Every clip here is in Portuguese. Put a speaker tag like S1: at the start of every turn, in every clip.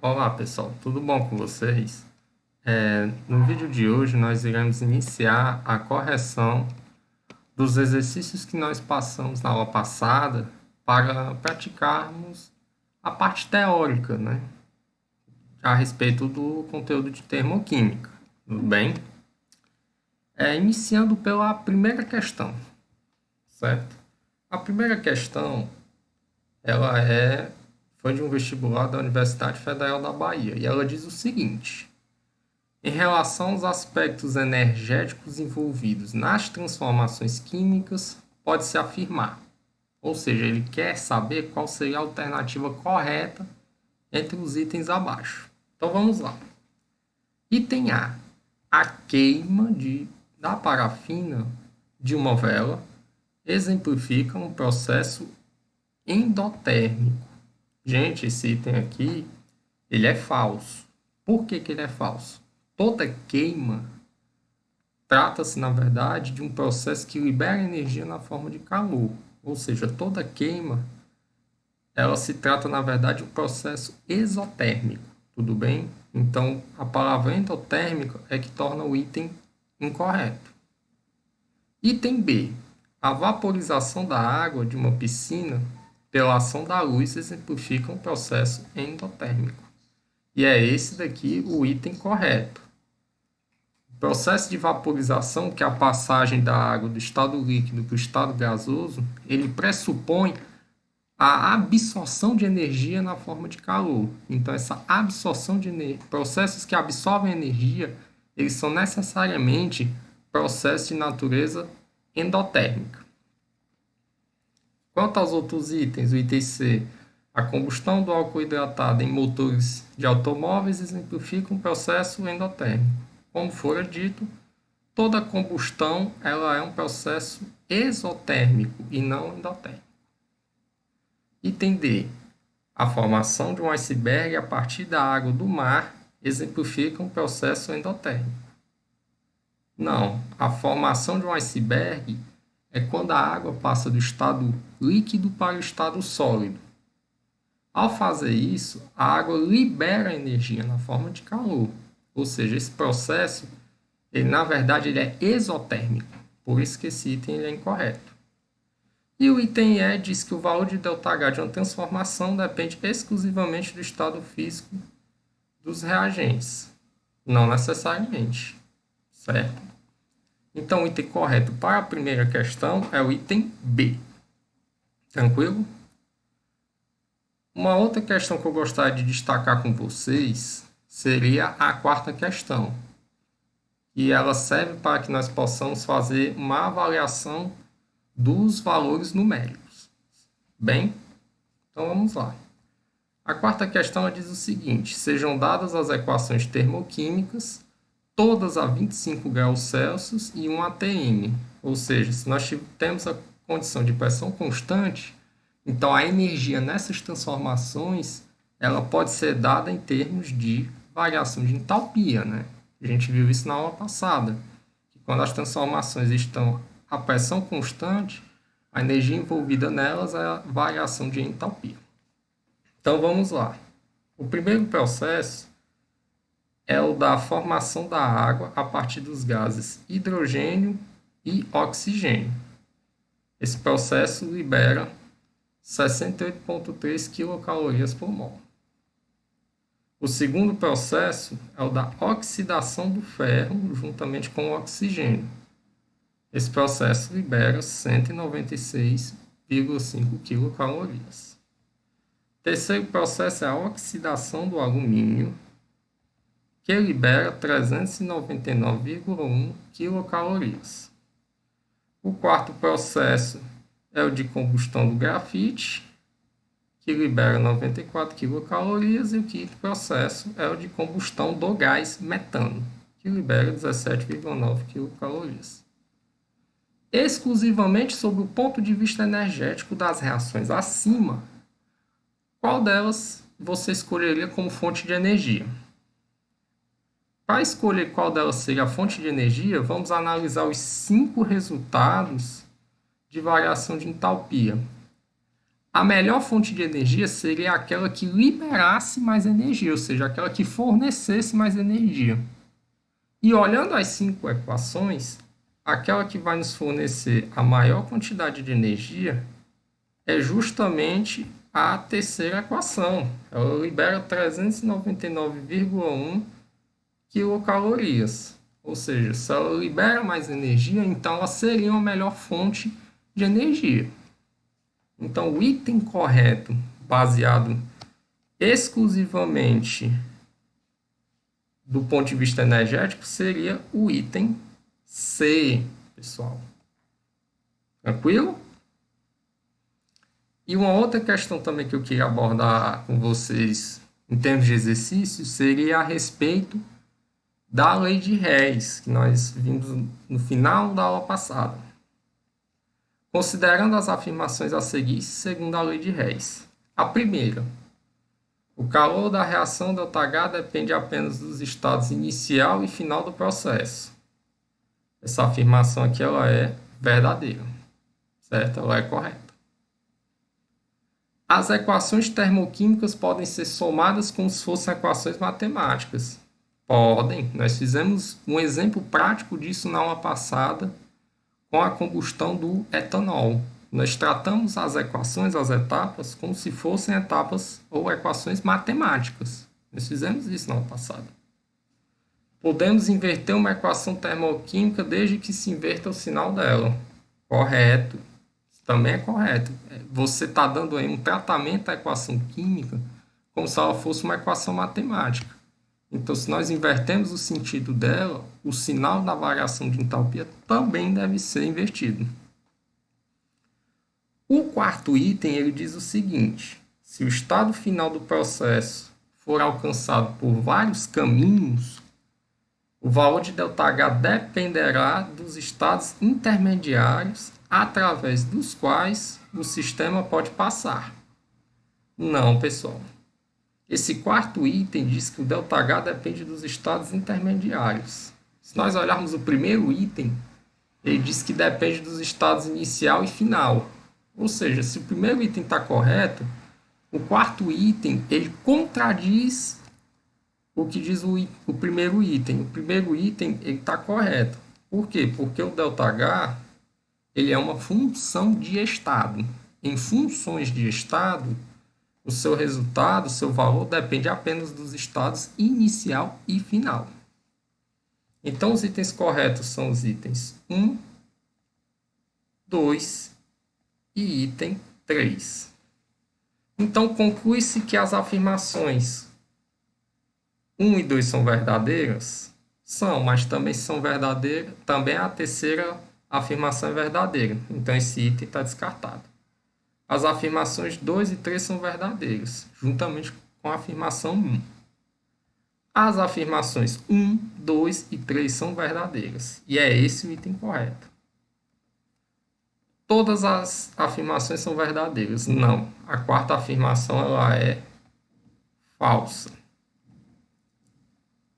S1: Olá pessoal, tudo bom com vocês? No vídeo de hoje nós iremos iniciar a correção dos exercícios que nós passamos na aula passada para praticarmos a parte teórica, né, a respeito do conteúdo de termoquímica, tudo bem? Iniciando pela primeira questão, certo? A primeira questão, foi de um vestibular da Universidade Federal da Bahia e ela diz o seguinte: em relação aos aspectos energéticos envolvidos nas transformações químicas, pode-se afirmar, ou seja, ele quer saber qual seria a alternativa correta entre os itens abaixo. Então vamos lá. Item A queima da parafina de uma vela exemplifica um processo endotérmico. Gente, esse item aqui, ele é falso. Por que ele é falso? Toda queima trata-se, na verdade, de um processo que libera energia na forma de calor. Ou seja, toda queima, ela se trata, na verdade, de um processo exotérmico. Tudo bem? Então, a palavra endotérmica é que torna o item incorreto. Item B. A vaporização da água de uma piscina pela ação da luz exemplifica um processo endotérmico. E é esse daqui o item correto. O processo de vaporização, que é a passagem da água do estado líquido para o estado gasoso, ele pressupõe a absorção de energia na forma de calor. Então, essa absorção de processos que absorvem energia, eles são necessariamente processos de natureza endotérmica. Quanto aos outros itens, o item C, a combustão do álcool hidratado em motores de automóveis exemplifica um processo endotérmico. Como fora dito, toda combustão ela é um processo exotérmico e não endotérmico. Item D. A formação de um iceberg a partir da água do mar exemplifica um processo endotérmico. Não, a formação de um iceberg é quando a água passa do estado líquido para o estado sólido. Ao fazer isso, a água libera energia na forma de calor. Ou seja, esse processo, na verdade, ele é exotérmico. Por isso que esse item é incorreto. E o item E diz que o valor de ΔH de uma transformação depende exclusivamente do estado físico dos reagentes. Não necessariamente. Certo? Então, o item correto para a primeira questão é o item B. Tranquilo? Uma outra questão que eu gostaria de destacar com vocês seria a quarta questão. E ela serve para que nós possamos fazer uma avaliação dos valores numéricos. Bem, então vamos lá. A quarta questão diz o seguinte: sejam dadas as equações termoquímicas, todas a 25 graus Celsius e 1 atm. Ou seja, se nós temos a condição de pressão constante, então a energia nessas transformações ela pode ser dada em termos de variação de entalpia, né? A gente viu isso na aula passada, que quando as transformações estão a pressão constante, a energia envolvida nelas é a variação de entalpia. Então vamos lá. O primeiro processo é o da formação da água a partir dos gases hidrogênio e oxigênio. Esse processo libera 68,3 quilocalorias por mol. O segundo processo é o da oxidação do ferro juntamente com o oxigênio. Esse processo libera 196,5 quilocalorias. O terceiro processo é a oxidação do alumínio, que libera 399,1 quilocalorias. O quarto processo é o de combustão do grafite, que libera 94 quilocalorias, e o quinto processo é o de combustão do gás metano, que libera 17,9 quilocalorias. Exclusivamente sob o ponto de vista energético das reações acima, qual delas você escolheria como fonte de energia? Para escolher qual delas seria a fonte de energia, vamos analisar os 5 resultados de variação de entalpia. a melhor fonte de energia seria aquela que liberasse mais energia, ou seja, aquela que fornecesse mais energia. E olhando as 5 equações, aquela que vai nos fornecer a maior quantidade de energia é justamente a terceira equação. Ela libera 399,1 quilocalorias. Ou seja, se ela libera mais energia, então ela seria uma melhor fonte de energia. Então, o item correto, baseado exclusivamente do ponto de vista energético, seria o item C, pessoal. Tranquilo? E uma outra questão também que eu queria abordar com vocês em termos de exercício seria a respeito da lei de Hess, que nós vimos no final da aula passada. Considerando as afirmações a seguir segundo a lei de Hess. A primeira, o calor da reação ΔH depende apenas dos estados inicial e final do processo. Essa afirmação aqui ela é verdadeira, certo? Ela é correta. As equações termoquímicas podem ser somadas como se fossem equações matemáticas. Podem. Nós fizemos um exemplo prático disso na aula passada com a combustão do etanol. Nós tratamos as equações, as etapas, como se fossem etapas ou equações matemáticas. Nós fizemos isso na aula passada. Podemos inverter uma equação termoquímica desde que se inverta o sinal dela. Correto. Isso também é correto. Você está dando aí um tratamento à equação química como se ela fosse uma equação matemática. Então, se nós invertemos o sentido dela, o sinal da variação de entalpia também deve ser invertido. O quarto item ele diz o seguinte: se o estado final do processo for alcançado por vários caminhos, o valor de ΔH dependerá dos estados intermediários através dos quais o sistema pode passar. Não, pessoal. Esse quarto item diz que o ΔH depende dos estados intermediários. Se nós olharmos o primeiro item, ele diz que depende dos estados inicial e final. Ou seja, se o primeiro item está correto, o quarto item ele contradiz o que diz o primeiro item. O primeiro item está correto. Por quê? Porque o ΔH ele é uma função de estado. Em funções de estado, o seu resultado, o seu valor, depende apenas dos estados inicial e final. Então, os itens corretos são os itens 1, 2 e item 3. Então, conclui-se que as afirmações 1 e 2 são verdadeiras? São, mas também são verdadeiras. Também a terceira afirmação é verdadeira. Então, esse item está descartado. As afirmações 2 e 3 são verdadeiras, juntamente com a afirmação 1. As afirmações 1, 2 e 3 são verdadeiras. E é esse o item correto. Todas as afirmações são verdadeiras. Não. A quarta afirmação ela é falsa.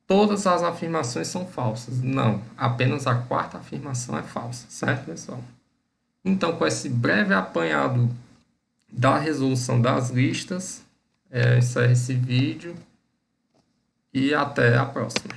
S1: Todas as afirmações são falsas. Não. Apenas a quarta afirmação é falsa. Certo, pessoal? Então, com esse breve apanhado da resolução das listas, encerro esse vídeo e até a próxima.